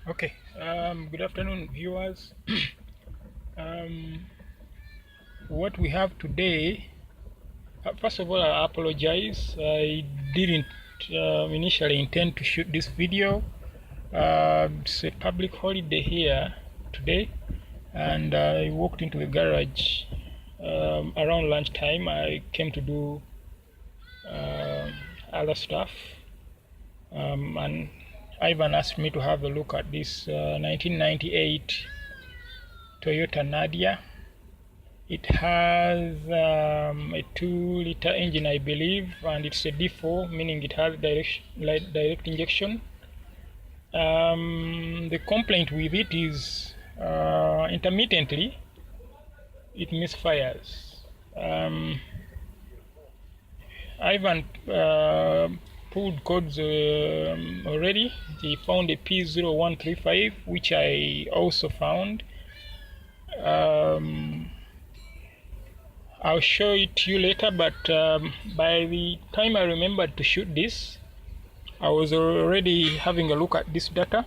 Okay, good afternoon, viewers. um, what we have today, first of all, I apologize. I didn't initially intend to shoot this video. It's a public holiday here today, and I walked into the garage around lunchtime. I came to do other stuff, and Ivan asked me to have a look at this 1998 Toyota Nadia. It has a 2-liter engine, I believe, and it's a D4, meaning it has direct injection. The complaint with it is intermittently it misfires. Ivan pulled codes already. He found a P0135, which I also found. I'll show it to you later, but by the time I remembered to shoot this, I was already having a look at this data,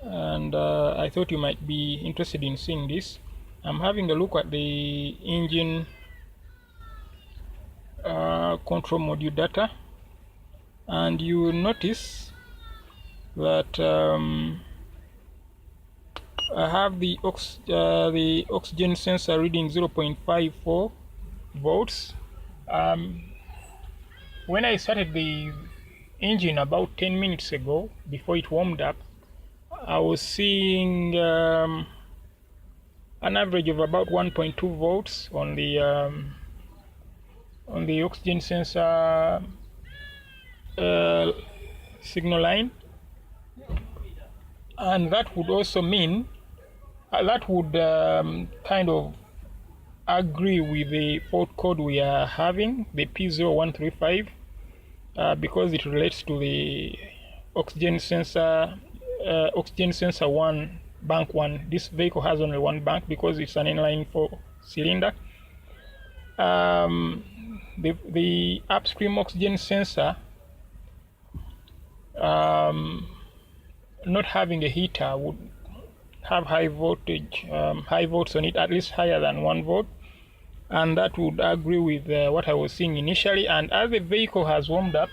and I thought you might be interested in seeing this. I'm having a look at the engine control module data, and you will notice that I have the oxygen sensor reading 0.54 volts. When I started the engine about 10 minutes ago, before it warmed up, I was seeing an average of about 1.2 volts on the oxygen sensor signal line, and that would also mean that would kind of agree with the fault code we are having, the P0135, because it relates to the oxygen sensor 1, bank 1. This vehicle has only one bank because it's an inline 4 cylinder. The upstream oxygen sensor, not having a heater, would have high voltage, high volts on it, at least higher than 1 volt, and that would agree with what I was seeing initially. And as the vehicle has warmed up,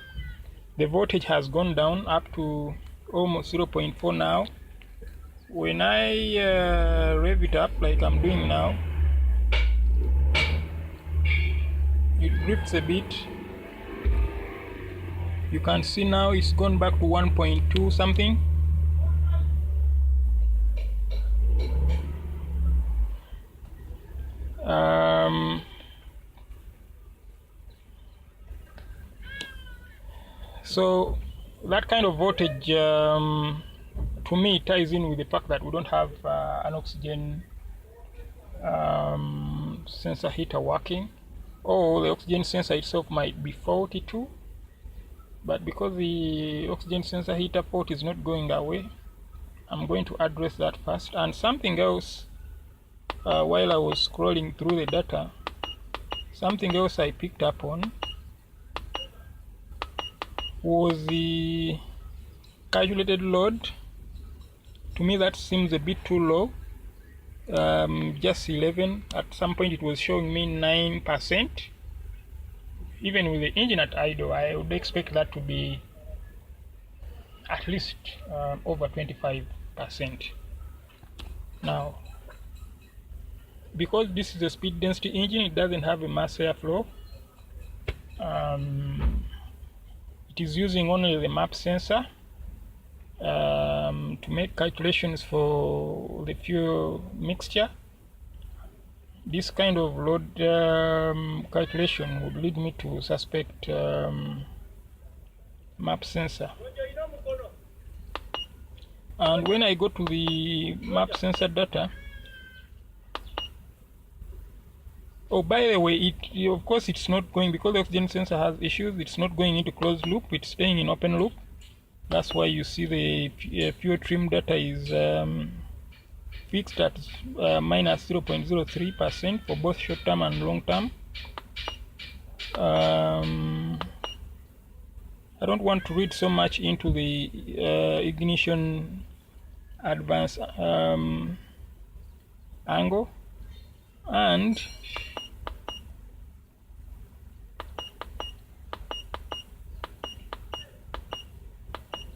the voltage has gone down up to almost 0.4 now. When I rev it up like I'm doing now, it drifts a bit. You can see now it's gone back to 1.2 something. So that kind of voltage, to me, ties in with the fact that we don't have an oxygen sensor heater working, or the oxygen sensor itself might be faulty too. But because the oxygen sensor heater port is not going away, I'm going to address that first. And something else, while I was scrolling through the data, something else I picked up on was the calculated load. To me, that seems a bit too low. Just 11. At some point it was showing me 9%. Even with the engine at idle, I would expect that to be at least over 25%. Now, because this is a speed density engine, it doesn't have a mass airflow. It is using only the map sensor to make calculations for the fuel mixture. This kind of load calculation would lead me to suspect map sensor. And when I go to the map sensor data, oh, by the way, of course it's not going, because the oxygen sensor has issues, it's not going into closed loop, it's staying in open loop. That's why you see the fuel trim data is fixed at minus 0.03% for both short term and long term. I don't want to read so much into the ignition advance angle. And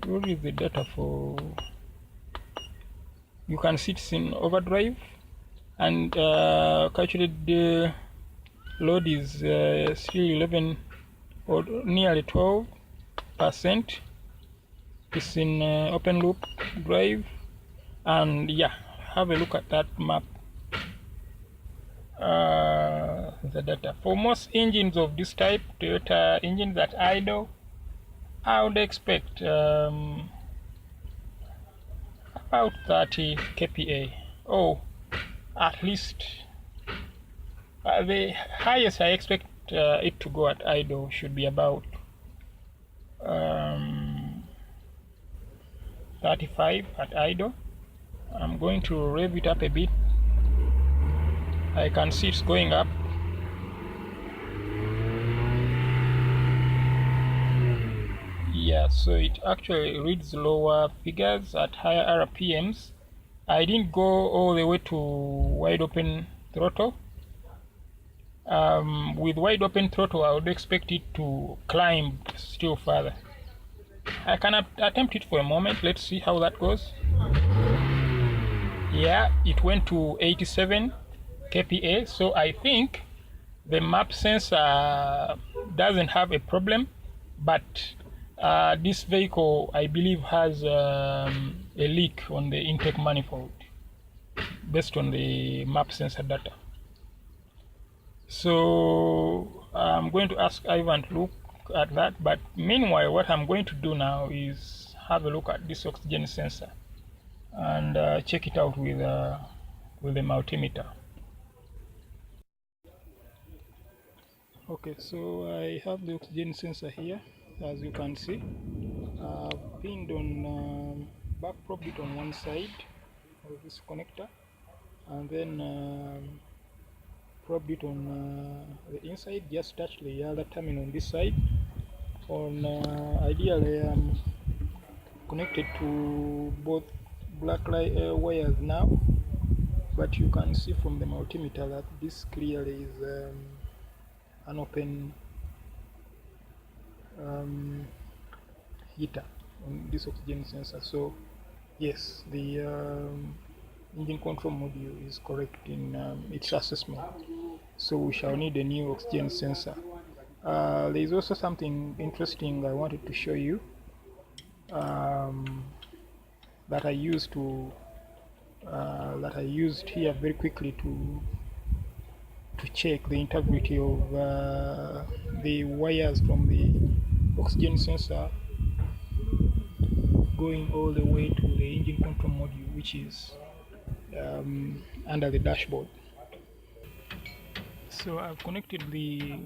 what is the data for? You can see it's in overdrive, and calculated load is still 11 or nearly 12%. It's in open loop drive, and yeah, have a look at that map. The data for most engines of this type, Toyota engines that idle, I would expect about 30 kPa. Oh, at least the highest I expect it to go at idle should be about 35 at idle. I'm going to rev it up a bit. I can see it's going up. Yeah, so it actually reads lower figures at higher RPMs. I didn't go all the way to wide open throttle. With wide open throttle, I would expect it to climb still further. I can attempt it for a moment. Let's see how that goes. Yeah, it went to 87 kPa, so I think the map sensor doesn't have a problem, but this vehicle, I believe, has a leak on the intake manifold based on the map sensor data. So I'm going to ask Ivan to look at that, but meanwhile what I'm going to do now is have a look at this oxygen sensor and check it out with the multimeter. Okay, so I have the oxygen sensor here, as you can see. I've pinned on back probed it on one side of this connector, and then probed it on the inside, just touch the other terminal on this side. On ideally I'm connected to both black wires now, but you can see from the multimeter that this clearly is an open heater on this oxygen sensor. So yes, the engine control module is correct in its assessment, so we shall need a new oxygen sensor. There is also something interesting I wanted to show you that I used here very quickly to check the integrity of the wires from the oxygen sensor going all the way to the engine control module, which is under the dashboard. So I've connected the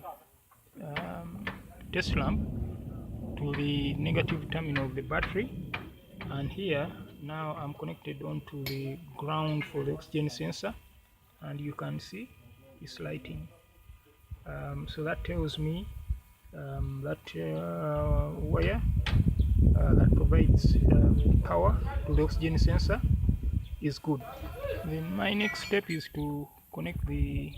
test lamp to the negative terminal of the battery, and here now I'm connected onto the ground for the oxygen sensor, and you can see it's lighting. So that tells me that wire that provides power to the oxygen sensor is good. Then my next step is to connect the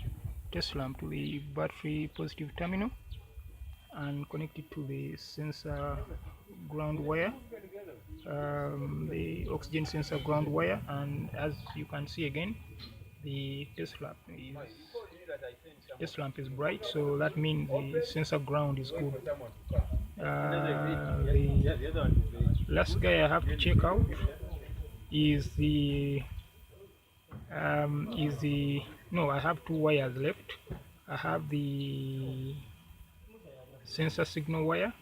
test lamp to the battery positive terminal and connect it to the sensor ground wire, the oxygen sensor ground wire, and as you can see again, the test lamp is bright, so that means the sensor ground is good. The last guy I have to check out is the no, I have two wires left. I have the sensor signal wire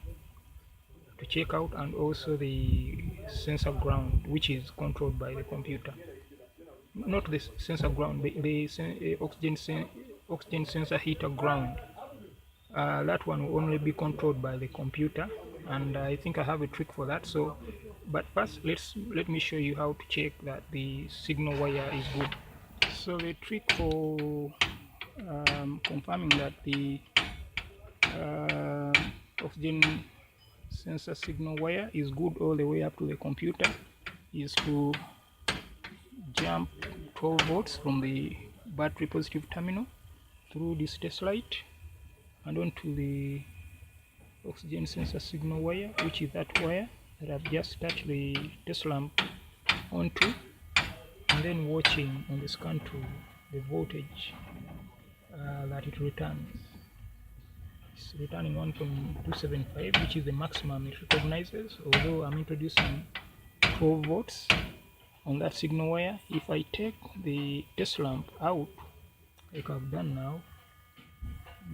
to check out, and also the sensor ground, which is controlled by the computer. Not the sensor ground, the oxygen sensor heater ground. That one will only be controlled by the computer, and I think I have a trick for that. So, but first let me show you how to check that the signal wire is good. So the trick for confirming that the oxygen sensor signal wire is good all the way up to the computer is to jump 12 volts from the battery positive terminal through this test light and onto the oxygen sensor signal wire, which is that wire that I've just touched the test lamp onto, and then watching on the scan to the voltage that it returns. It's returning 1.275, which is the maximum it recognizes, although I'm introducing 12 volts on that signal wire. If I take the test lamp out like I've done now,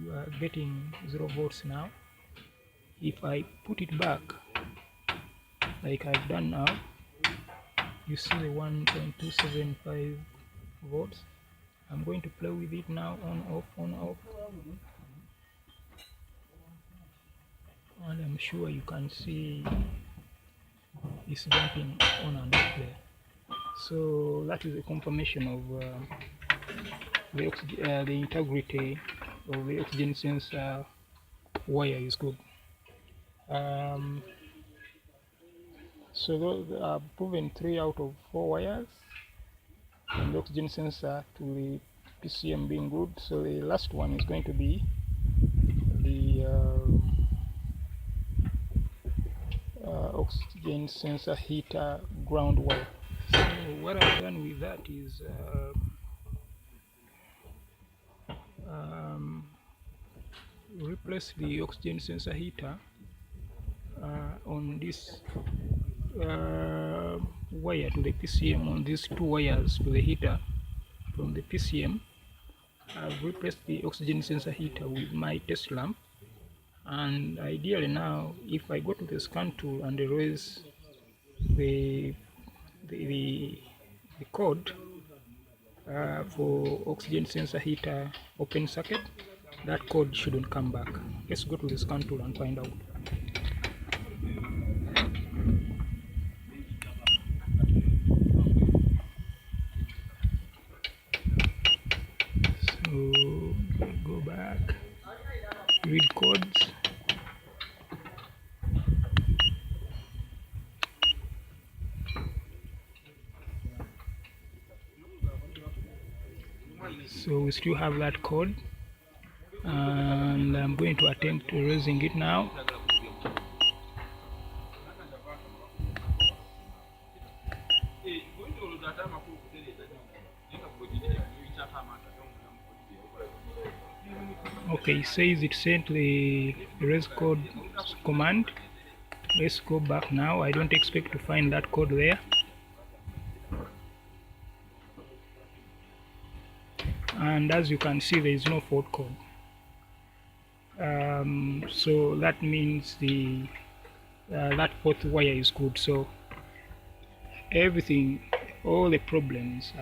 you are getting 0 volts now. If I put it back like I've done now, you see the 1.275 volts. I'm going to play with it now, on off, and I'm sure you can see it's jumping on and off there. So that is a confirmation of the integrity of the oxygen sensor wire is good. So those are proven 3 out of 4 wires, and the oxygen sensor to the PCM being good. So the last one is going to be the oxygen sensor heater ground wire. So what I've done with that is replace the oxygen sensor heater on this wire to the PCM, on these 2 wires to the heater from the PCM. I've replaced the oxygen sensor heater with my test lamp, and ideally now if I go to the scan tool and erase the code for oxygen sensor heater open circuit, that code shouldn't come back. Let's go to the scan tool and find out. So go back, read codes. So we still have that code, and I'm going to attempt erasing it now. Okay, it says it sent the erase code command. Let's go back now. I don't expect to find that code there. And as you can see, there is no fault code. So that means the that 4th wire is good. So everything, all the problems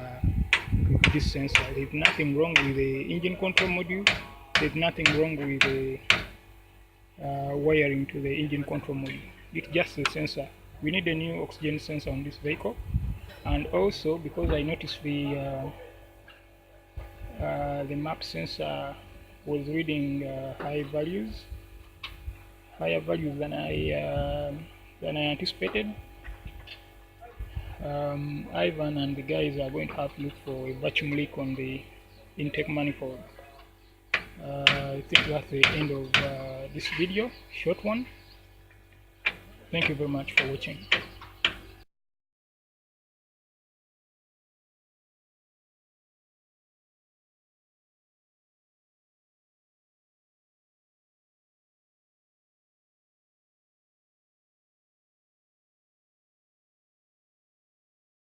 with this sensor. There's nothing wrong with the engine control module. There's nothing wrong with the wiring to the engine control module. It's just the sensor. We need a new oxygen sensor on this vehicle. And also, because I noticed the map sensor was reading higher values than I anticipated, Ivan and the guys are going to have to look for a vacuum leak on the intake manifold. I think that's the end of this video, short one. Thank you very much for watching.